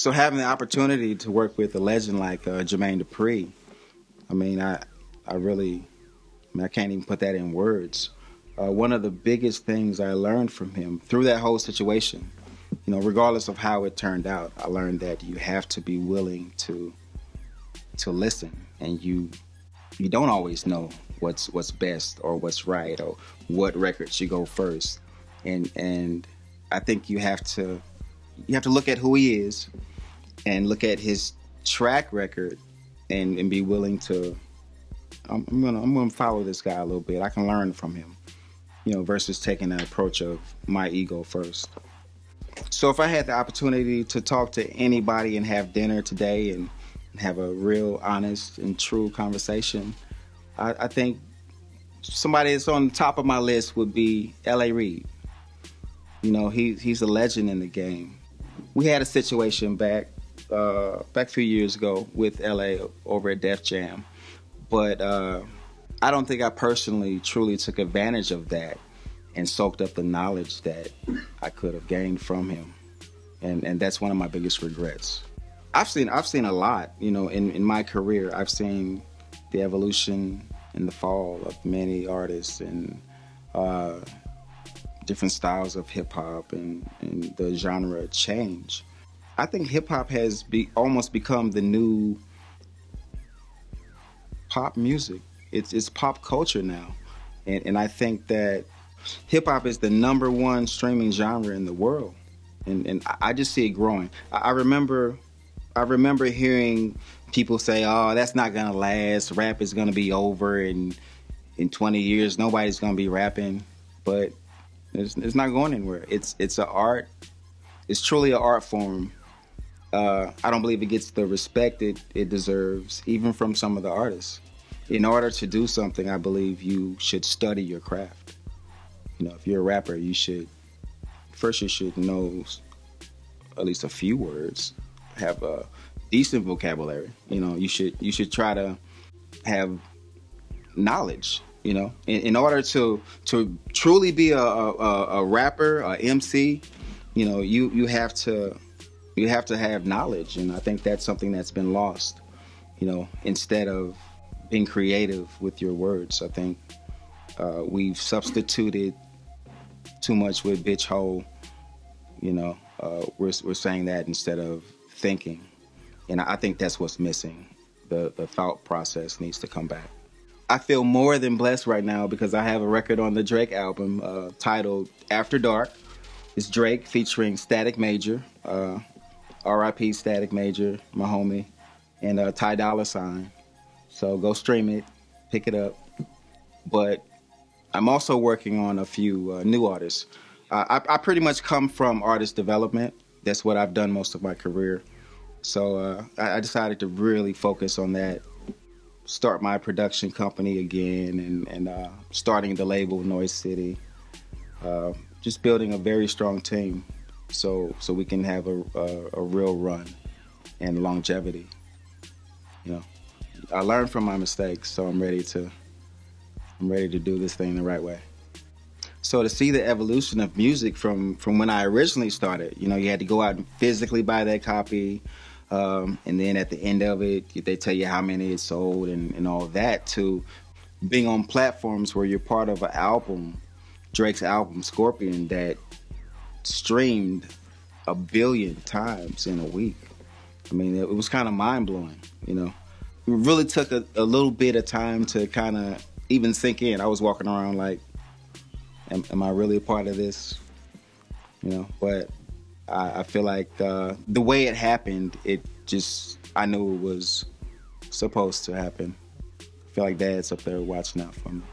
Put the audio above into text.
So having the opportunity to work with a legend like Jermaine Dupri, I mean, I can't even put that in words. One of the biggest things I learned from him through that whole situation, you know, regardless of how it turned out, I learned that you have to be willing to listen, and you don't always know what's best or what's right or what record should go first, and I think you have to look at who he is and look at his track record and be willing to. I'm gonna follow this guy a little bit. I can learn from him, you know, versus taking the approach of my ego first. So if I had the opportunity to talk to anybody and have dinner today and have a real honest and true conversation, I think somebody that's on the top of my list would be L.A. Reid. You know, he's a legend in the game. We had a situation back a few years ago with L.A. over at Def Jam. But I don't think I personally truly took advantage of that and soaked up the knowledge that I could have gained from him. And that's one of my biggest regrets. I've seen a lot, you know, in my career. I've seen the evolution and the fall of many artists and different styles of hip-hop and the genre change. I think hip-hop has almost become the new pop music. It's pop culture now. And I think that hip-hop is the #1 streaming genre in the world. And I just see it growing. I remember hearing people say, oh, that's not gonna last, rap is gonna be over, and in 20 years nobody's gonna be rapping. But it's not going anywhere. It's an art. It's truly an art form. I don't believe it gets the respect it deserves, even from some of the artists. In order to do something, I believe you should study your craft. You know, if you're a rapper, you should know at least a few words, have a decent vocabulary. You know, you should try to have knowledge. You know, in order to truly be a rapper, a MC, you know, you have to have knowledge, and I think that's something that's been lost. You know, instead of being creative with your words, I think we've substituted too much with bitch hole. You know, we're saying that instead of thinking, and I think that's what's missing. The thought process needs to come back. I feel more than blessed right now because I have a record on the Drake album titled After Dark. It's Drake featuring Static Major, R.I.P. Static Major, my homie, and Ty Dolla $ign. So go stream it, pick it up. But I'm also working on a few new artists. I pretty much come from artist development. That's what I've done most of my career. So I decided to really focus on that, start my production company again, and starting the label Noise City. Just building a very strong team so we can have a real run and longevity. You know, I learned from my mistakes, so I'm ready to do this thing the right way. So to see the evolution of music from when I originally started, you know, you had to go out and physically buy that copy, and then at the end of it, they tell you how many it sold and all that, to being on platforms where you're part of an album, Drake's album Scorpion, that streamed 1 billion times in a week. I mean, it was kind of mind-blowing, you know. It really took a little bit of time to kind of even sink in. I was walking around like, am I really a part of this? You know, but I feel like the way it happened, I knew it was supposed to happen. I feel like Dad's up there watching out for me.